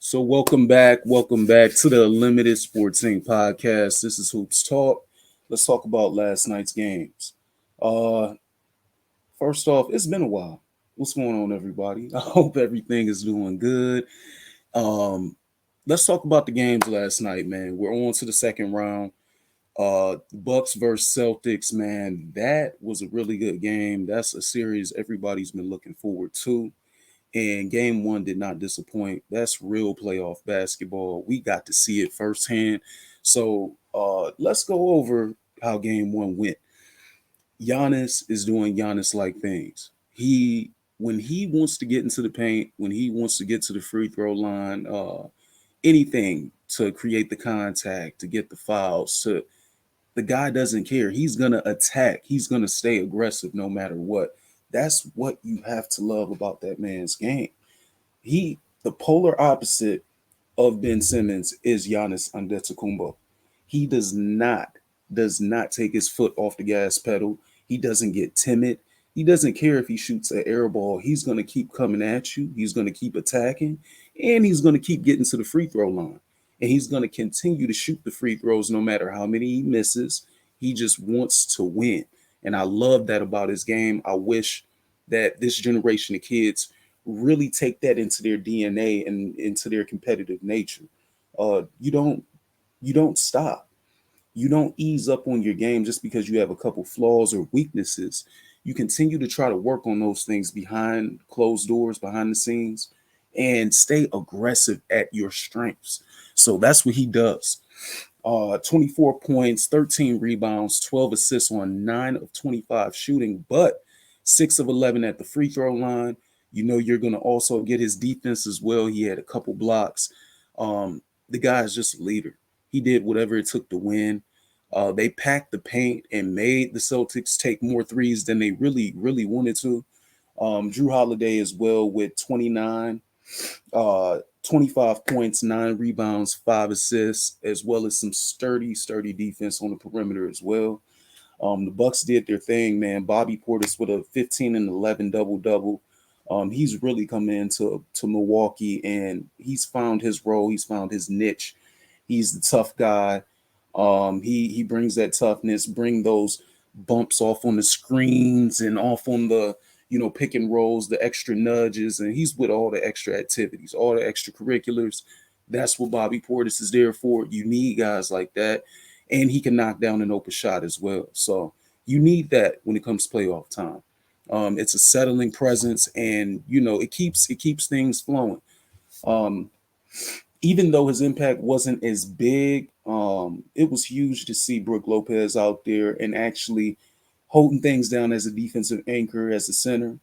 So welcome back to the Limited Sports Inc. podcast. This is Hoops Talk. Let's talk about last night's games. Uh, First off, it's been a while. What's going on, everybody? I hope everything is doing good. Um, let's talk about the games last night, man. We're on to the second round. Bucks versus Celtics, man. That was a really good game. That's a series everybody's been looking forward to. And game one did not disappoint. That's real playoff basketball. We got to see it firsthand. So let's go over how game one went. Giannis is doing Giannis like things. When he wants to get into the paint, when he wants to get to the free throw line, anything to create the contact, to get the fouls, to the guy doesn't care. He's gonna attack. He's gonna stay aggressive no matter what. That's what you have to love about that man's game. The polar opposite of Ben Simmons is Giannis Antetokounmpo. He does not take his foot off the gas pedal. He doesn't get timid. He doesn't care if he shoots an air ball. He's going to keep coming at you. He's going to keep attacking, and he's going to keep getting to the free throw line. And he's going to continue to shoot the free throws no matter how many he misses. He just wants to win. And I love that about his game. I wish that this generation of kids really take that into their DNA and into their competitive nature. You don't stop. You don't ease up on your game just because you have a couple flaws or weaknesses. You continue to try to work on those things behind closed doors, behind the scenes, and stay aggressive at your strengths. So that's what he does. 24 points, 13 rebounds, 12 assists on 9 of 25 shooting, but 6 of 11 at the free throw line. You know, you're going to also get his defense as well. He had a couple blocks. The guy is just a leader. He did whatever it took to win. They packed the paint and made the Celtics take more threes than they really wanted to. Drew Holiday as well with 25 points, 9 rebounds, 5 assists, as well as some sturdy defense on the perimeter as well. The Bucks did their thing, man. Bobby Portis with a 15 and 11 double-double. He's really come into Milwaukee, and he's found his role. He's found his niche. He's the tough guy. He brings that toughness, bring those bumps off on the screens and off on the pick and rolls, the extra nudges, and he's with all the extra activities, all the extracurriculars. That's what Bobby Portis is there for. You need guys like that, and he can knock down an open shot as well. So you need that when it comes to playoff time. It's a settling presence, and it keeps things flowing. Um, Even though his impact wasn't as big, it was huge to see Brooke Lopez out there and actually holding things down as a defensive anchor, as a center.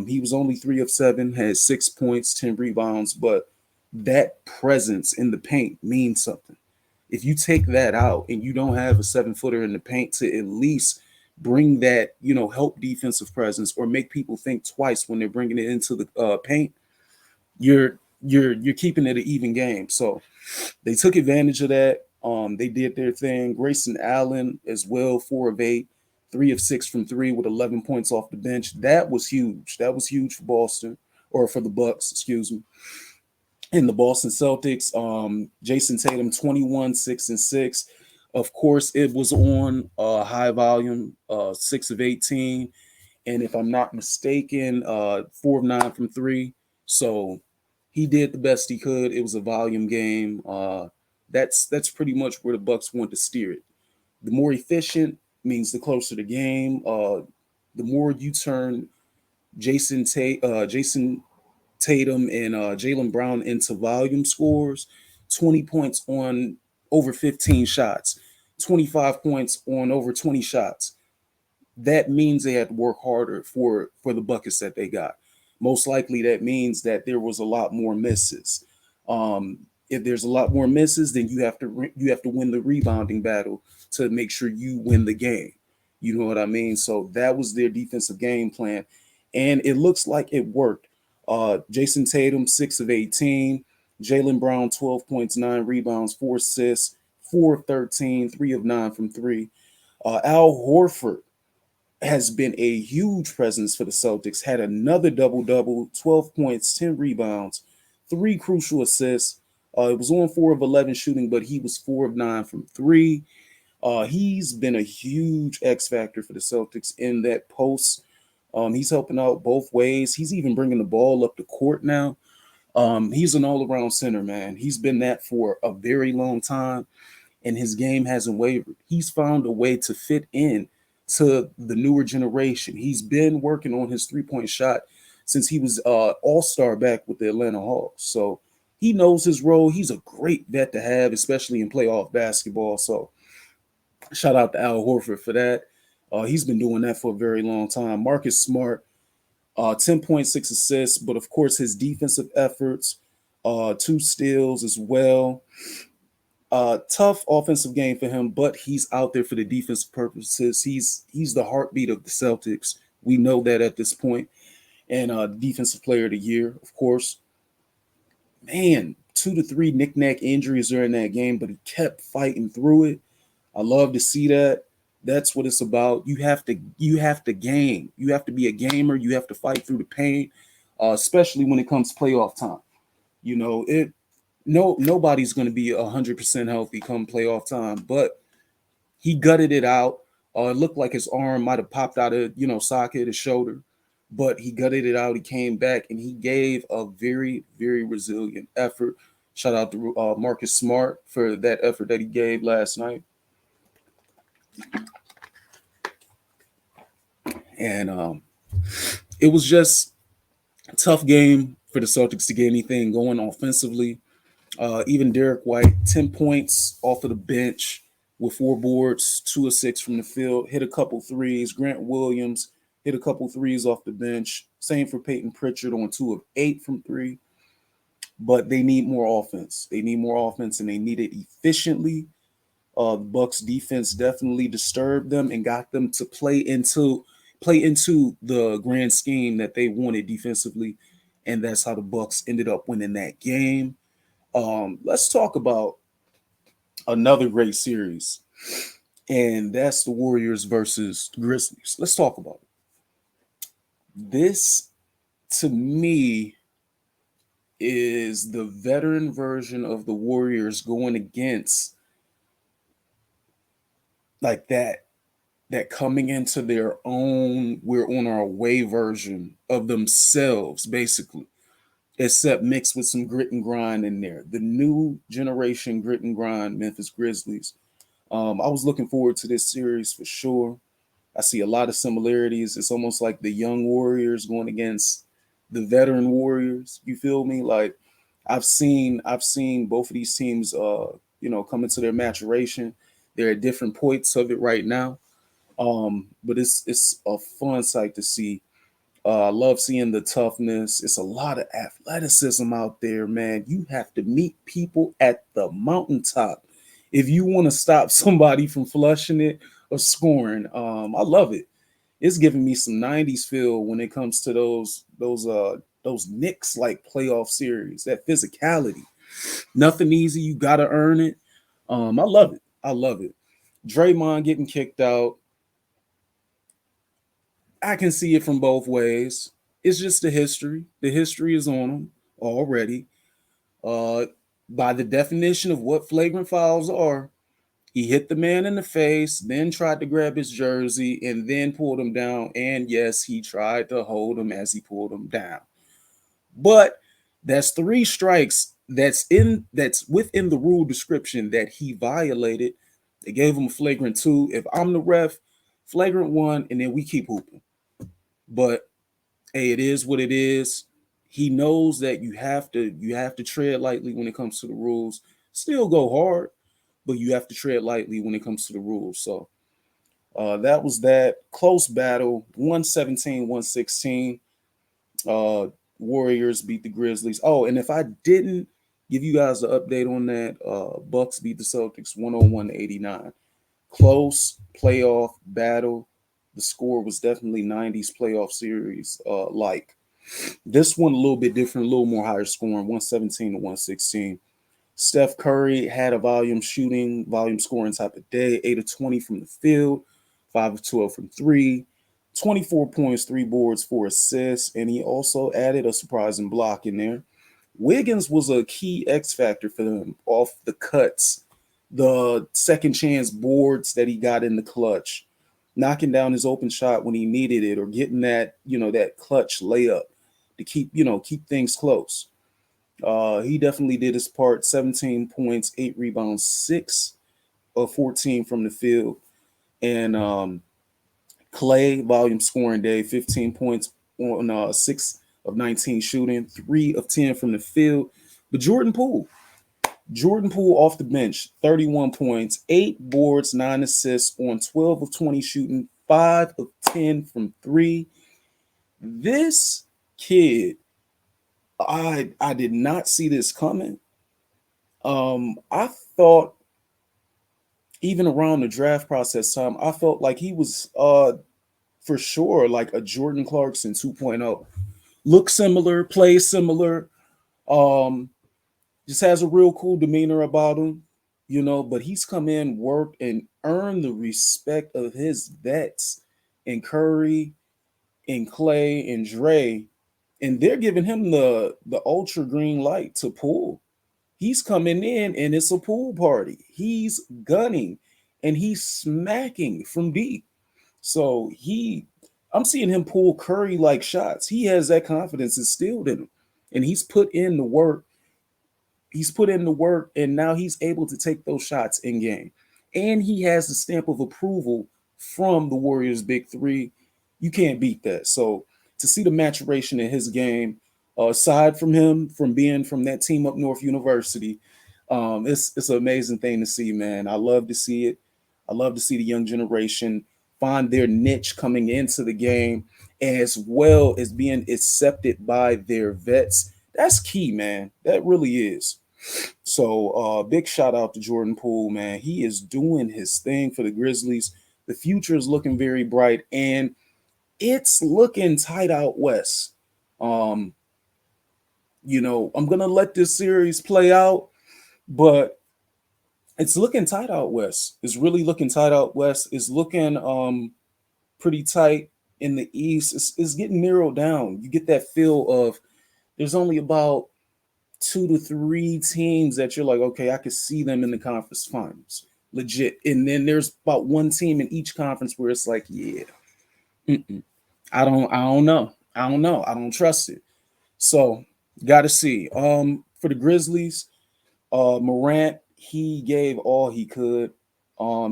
He was only 3 of 7, had 6 points, 10 rebounds, but that presence in the paint means something. If you take that out and you don't have a 7 footer in the paint to at least bring that, help defensive presence or make people think twice when they're bringing it into the paint, you're keeping it an even game. So they took advantage of that. They did their thing. Grayson Allen as well, 4 of 8, 3 of 6 from three with 11 points off the bench. That was huge. That was huge for Boston, or for the Bucks, excuse me. And the Boston Celtics, Jason Tatum, 21, 6 and 6. Of course, it was on high volume, 6 of 18. And if I'm not mistaken, 4 of 9 from three. So he did the best he could. It was a volume game. That's pretty much where the Bucks want to steer it. The more efficient means the closer the game. The more you turn Jason Tatum and Jalen Brown into volume scores, 20 points on over 15 shots, 25 points on over 20 shots. That means they had to work harder for the buckets that they got. Most likely, that means that there was a lot more misses. If there's a lot more misses, then you have to win the rebounding battle to make sure you win the game. You know what I mean? So that was their defensive game plan, and it looks like it worked. Jason Tatum, 6 of 18. Jalen Brown, 12 points, 9 rebounds, 4 assists, 4 of 13, 3 of 9 from three. Al Horford has been a huge presence for the Celtics. Had another double double, 12 points, 10 rebounds, 3 crucial assists. It was on 4 of 11 shooting, but he was 4 of 9 from 3. He's been a huge X factor for the Celtics in that post. He's helping out both ways. He's even bringing the ball up the court now. He's an all-around center, man. He's been that for a very long time, and his game hasn't wavered. He's found a way to fit in to the newer generation. He's been working on his three-point shot since he was all-star back with the Atlanta Hawks. So he knows his role. He's a great vet to have, especially in playoff basketball. So shout out to Al Horford for that. He's been doing that for a very long time. Marcus Smart, 10.6 assists, but of course his defensive efforts, 2 steals as well. Tough offensive game for him, but he's out there for the defensive purposes. He's the heartbeat of the Celtics. We know that at this point. And defensive player of the year, of course. Man, 2 to 3 knick-knack injuries during that game, but he kept fighting through it. I love to see that. That's what it's about. You have to game. You have to be a gamer. You have to fight through the pain, especially when it comes to playoff time. You know, nobody's going to be 100% healthy come playoff time, but he gutted it out. It looked like his arm might have popped out of, socket, his shoulder, but he gutted it out. He came back and he gave a very, very resilient effort. Shout out to Marcus Smart for that effort that he gave last night. And it was just a tough game for the Celtics to get anything going offensively. Even Derek White, 10 points off of the bench with 4 boards, 2 of 6 from the field, hit a couple threes. Grant Williams hit a couple threes off the bench. Same for Peyton Pritchard on 2 of 8 from 3. But they need more offense. They need more offense, and they need it efficiently. The Bucks defense definitely disturbed them and got them to play into the grand scheme that they wanted defensively, and that's how the Bucks ended up winning that game. Let's talk about another great series, and that's the Warriors versus Grizzlies. Let's talk about it. This, to me, is the veteran version of the Warriors going against like that coming into their own, we're on our way version of themselves, basically, except mixed with some grit and grind in there. The new generation grit and grind Memphis Grizzlies. I was looking forward to this series for sure. I see a lot of similarities. It's almost like the young Warriors going against the veteran Warriors. You feel me? Like I've seen both of these teams come into their maturation. They're at different points of it right now. But it's a fun sight to see. I love seeing the toughness. It's a lot of athleticism out there, man. You have to meet people at the mountaintop if you want to stop somebody from flushing it or scoring. I love it. It's giving me some 90s feel when it comes to those Knicks like playoff series, that physicality. Nothing easy. You got to earn it. I love it. I love it. Draymond getting kicked out. I can see it from both ways. It's just the history. The history is on him already. Uh, by the definition of what flagrant fouls are, he hit the man in the face, then tried to grab his jersey, and then pulled him down. And yes, he tried to hold him as he pulled him down. But that's 3 strikes that's within the rule description that he violated. They gave him a flagrant 2. If I'm the ref, flagrant 1, and then we keep hooping. But hey, it is what it is. He knows that you have to tread lightly when it comes to the rules. Still go hard, but you have to tread lightly when it comes to the rules. So that was that close battle, 117-116. Warriors beat the Grizzlies. Oh, and if I didn't give you guys an update on that, Bucks beat the Celtics 101-89. Close playoff battle. The score was definitely 90s playoff series like. This one a little bit different, a little more higher scoring, 117-116. Steph Curry had a volume scoring type of day, 8 of 20 from the field, 5 of 12 from 3, 24 points, 3 boards, 4 assists, and he also added a surprising block in there. Wiggins was a key X factor for them off the cuts, the second chance boards that he got in the clutch, knocking down his open shot when he needed it, or getting that, that clutch layup to keep things close. He definitely did his part. 17 points, 8 rebounds, 6 of 14 from the field. And Clay, volume scoring day, 15 points on 6 of 19 shooting, 3 of 10 from the field. But Jordan Poole off the bench, 31 points, 8 boards, 9 assists on 12 of 20 shooting, 5 of 10 from three. This kid, I did not see this coming. I thought even around the draft process time, I felt like he was for sure like a Jordan Clarkson 2.0. Look similar, play similar. Um, just has a real cool demeanor about him, but he's come in, worked, and earned the respect of his vets and Curry and Clay and Dre. And they're giving him the ultra green light to pull. He's coming in and it's a pool party. He's gunning and he's smacking from deep. So I'm seeing him pull Curry like shots. He has that confidence instilled in him, and He's put in the work, and now he's able to take those shots in game. And he has the stamp of approval from the Warriors' big three. You can't beat that. So to see the maturation in his game, aside from him from being from that team up North University, it's an amazing thing to see, man. I love to see it. I love to see the young generation find their niche coming into the game, as well as being accepted by their vets. That's key, man. That really is. So big shout out to Jordan Poole, man. He is doing his thing for the Grizzlies. The future is looking very bright, and it's looking tight out west. Um, I'm gonna let this series play out, but it's looking tight out west. It's really looking tight out west. It's looking pretty tight in the east. It's getting narrowed down. You get that feel of there's only about 2 to 3 teams that you're like, okay, I could see them in the conference finals, legit. And then there's about one team in each conference where it's like, yeah, mm-mm. I don't know, I don't trust it. So, got to see. For the Grizzlies, Morant, he gave all he could.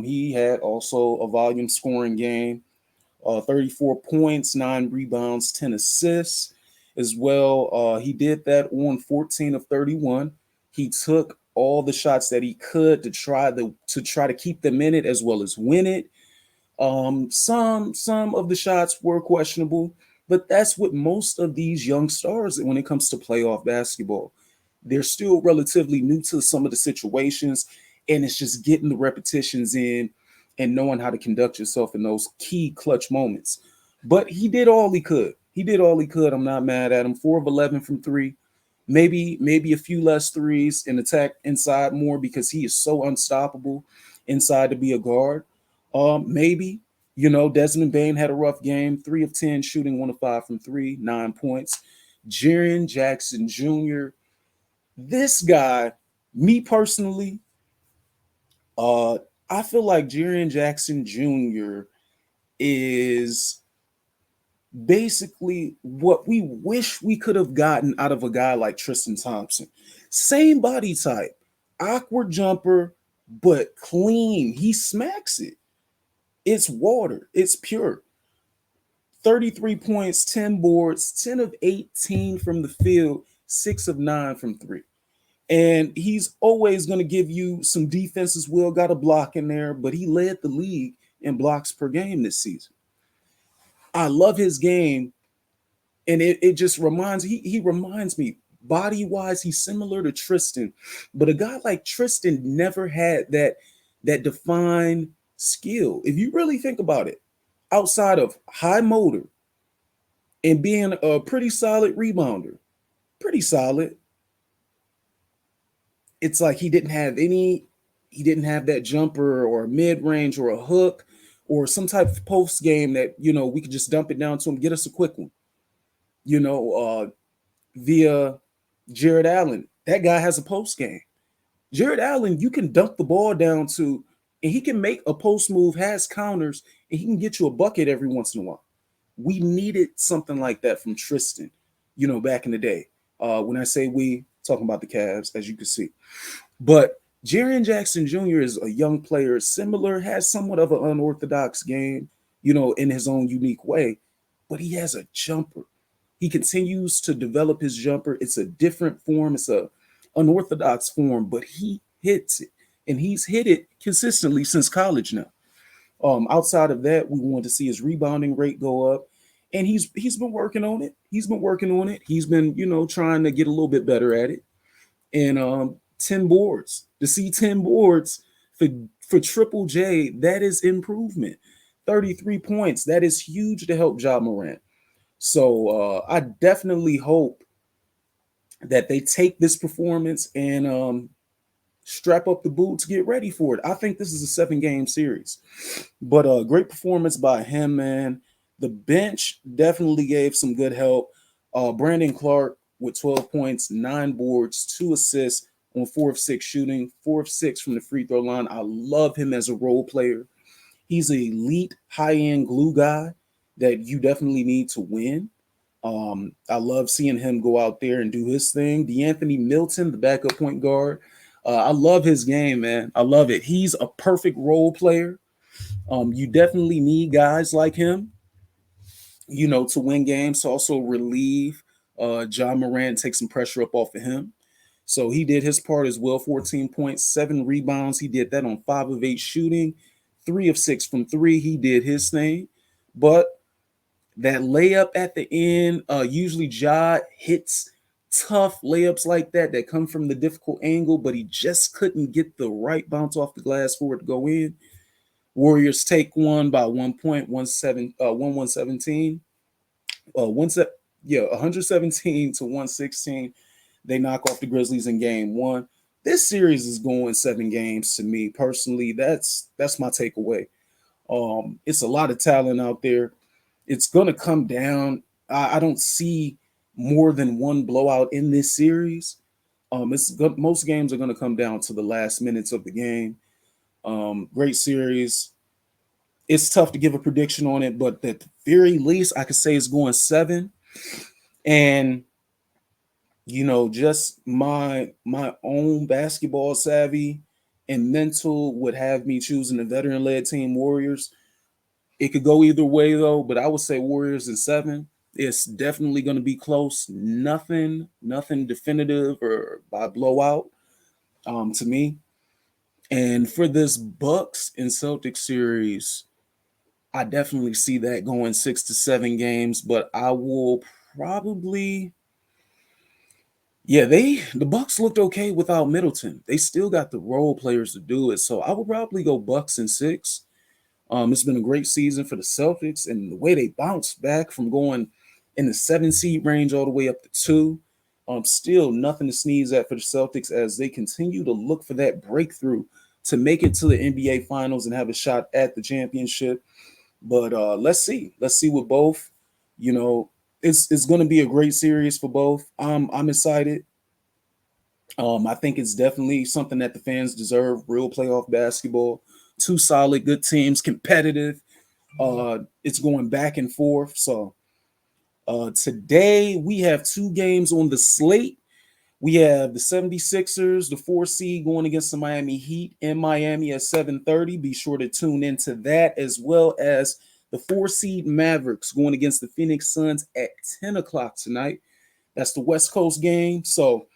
He had also a volume scoring game, 34 points, 9 rebounds, 10 assists as well. He did that on 14 of 31. He took all the shots that he could to try to keep them in it as well as win it. Some of the shots were questionable, but that's what most of these young stars when it comes to playoff basketball. They're still relatively new to some of the situations, and it's just getting the repetitions in and knowing how to conduct yourself in those key clutch moments. But he did all he could. He did all he could. I'm not mad at him. 4 of 11 from three. Maybe a few less threes and attack inside more because he is so unstoppable inside to be a guard. Maybe, Desmond Bain had a rough game, 3 of 10 shooting, 1 of 5 from three, 9 points. Jiren Jackson Jr. This guy, me personally, uh, I feel like Jiren Jackson Jr. is basically what we wish we could have gotten out of a guy like Tristan Thompson. Same body type, awkward jumper, but clean. He smacks it. It's water. It's pure. 33 points, 10 boards, 10 of 18 from the field, 6 of 9 from three. And he's always going to give you some defense as well. Got a block in there, but he led the league in blocks per game this season. I love his game, and it just he reminds me body wise. He's similar to Tristan, but a guy like Tristan never had that defined skill. If you really think about it, outside of high motor and being a pretty solid rebounder, pretty solid, it's like he didn't have that jumper or a mid range or a hook or some type of post game that we could just dump it down to him, get us a quick one, via Jared Allen, that guy has a post game. Jared Allen, you can dunk the ball down to, and he can make a post move, has counters, and he can get you a bucket every once in a while. We needed something like that from Tristan, back in the day. When I say we, talking about the Cavs, as you can see. But Jiren Jackson Jr. is a young player, similar, has somewhat of an unorthodox game, in his own unique way, but he has a jumper. He continues to develop his jumper. It's a different form, it's a unorthodox form, but he hits it. And he's hit it consistently since college now. Outside of that, we want to see his rebounding rate go up. And he's been working on it. He's been working on it. He's been, trying to get a little bit better at it. And 10 boards. To see 10 boards for Triple J, that is improvement. 33 points. That is huge to help Ja Morant. So I definitely hope that they take this performance and strap up the boots, get ready for it. I think this is a 7-game series. But great performance by him, man. The bench definitely gave some good help. Brandon Clark with 12 points, 9 boards, 2 assists on 4 of 6 shooting, 4 of 6 from the free throw line. I love him as a role player. He's an elite high-end glue guy that you definitely need to win. I love seeing him go out there and do his thing. DeAnthony Milton, the backup point guard. I love his game, man. I love it. He's a perfect role player. You definitely need guys like him, to win games, to also relieve John Morant, take some pressure up off of him. So he did his part as well. 14 points, 7 rebounds. He did that on 5 of 8 shooting, 3 of 6 from 3. He did his thing. But that layup at the end, usually Ja hits tough layups like that come from the difficult angle, but he just couldn't get the right bounce off the glass for it to go in. Warriors take one by 1 point, 117. 117 to 116. They knock off the Grizzlies in game 1. This series is going 7 games to me personally. That's my takeaway. It's a lot of talent out there. It's gonna come down. I don't see more than one blowout in this series. Most games are gonna come down to the last minutes of the game. Great series. It's tough to give a prediction on it, but at the very least, I could say it's going 7. And just my own basketball savvy and mental would have me choosing the veteran-led team Warriors. It could go either way though, but I would say Warriors in 7. It's definitely going to be close. Nothing definitive or by blowout to me. And for this Bucks and Celtics series, I definitely see that going 6 to 7 games, but I will probably, the Bucks looked okay without Middleton. They still got the role players to do it, so I would probably go Bucks in 6. It's been a great season for the Celtics, and the way they bounced back from going in the 7 seed range all the way up to 2. Still nothing to sneeze at for the Celtics as they continue to look for that breakthrough to make it to the NBA Finals and have a shot at the championship. But let's see with both. It's going to be a great series for both. I'm excited. I think it's definitely something that the fans deserve. Real playoff basketball. 2 solid, good teams, competitive. It's going back and forth. So today we have 2 games on the slate. We have the 76ers, the 4 seed, going against the Miami Heat in Miami at 7:30. Be sure to tune into that, as well as the 4 seed Mavericks going against the Phoenix Suns at 10 o'clock tonight. That's the West Coast game. So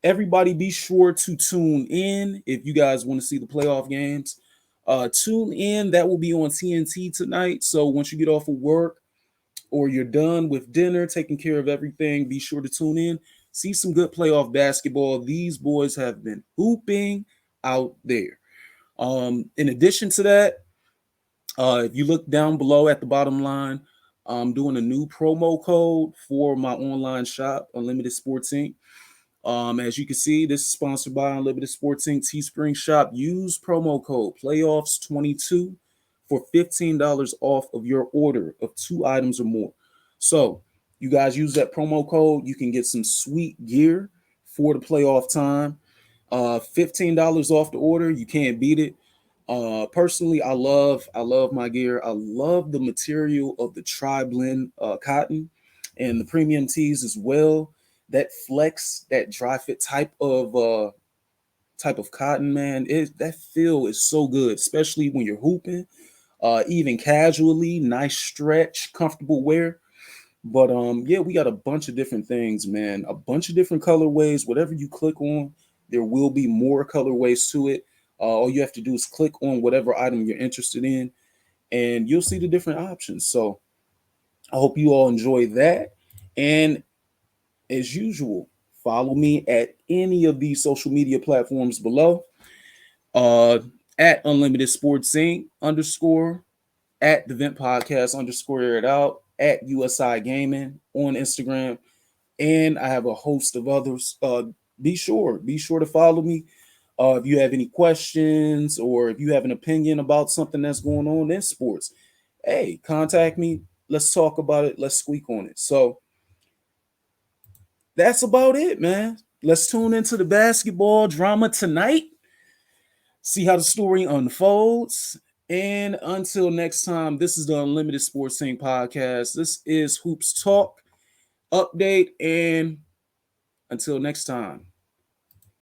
everybody be sure to tune in if you guys want to see the playoff games. Tune in. That will be on TNT tonight. So once you get off of work or you're done with dinner, taking care of everything, be sure to tune in. See some good playoff basketball. These boys have been hooping out there. In addition to that, if you look down below at the bottom line, I'm doing a new promo code for my online shop, Unlimited Sports Inc. As you can see, this is sponsored by Unlimited Sports Inc. Teespring Shop. Use promo code Playoffs22 for $15 off of your order of 2 items or more. So you guys use that promo code, you can get some sweet gear for the playoff time. $15 off the order. You can't beat it. Personally, I love my gear. I love the material of the tri-blend cotton and the premium tees as well. That flex, that dry fit type of cotton, man. That feel is so good, especially when you're hooping, even casually, nice stretch, comfortable wear. But yeah, we got a bunch of different things, man. A bunch of different colorways. Whatever you click on, there will be more colorways to it. All you have to do is click on whatever item you're interested in, and you'll see the different options. So I hope you all enjoy that. And as usual, follow me at any of these social media platforms below. Uh, at Unlimited Sports Inc. underscore, at the Vent Podcast underscore air it out, at USI Gaming on Instagram, and I have a host of others. Be sure to follow me. If you have any questions or if you have an opinion about something that's going on in sports, hey, contact me. Let's talk about it. Let's squeak on it. So that's about it, man. Let's tune into the basketball drama tonight. See how the story unfolds. And until next time, this is the Unlimited Sports Scene Podcast. This is Hoops Talk update. And until next time.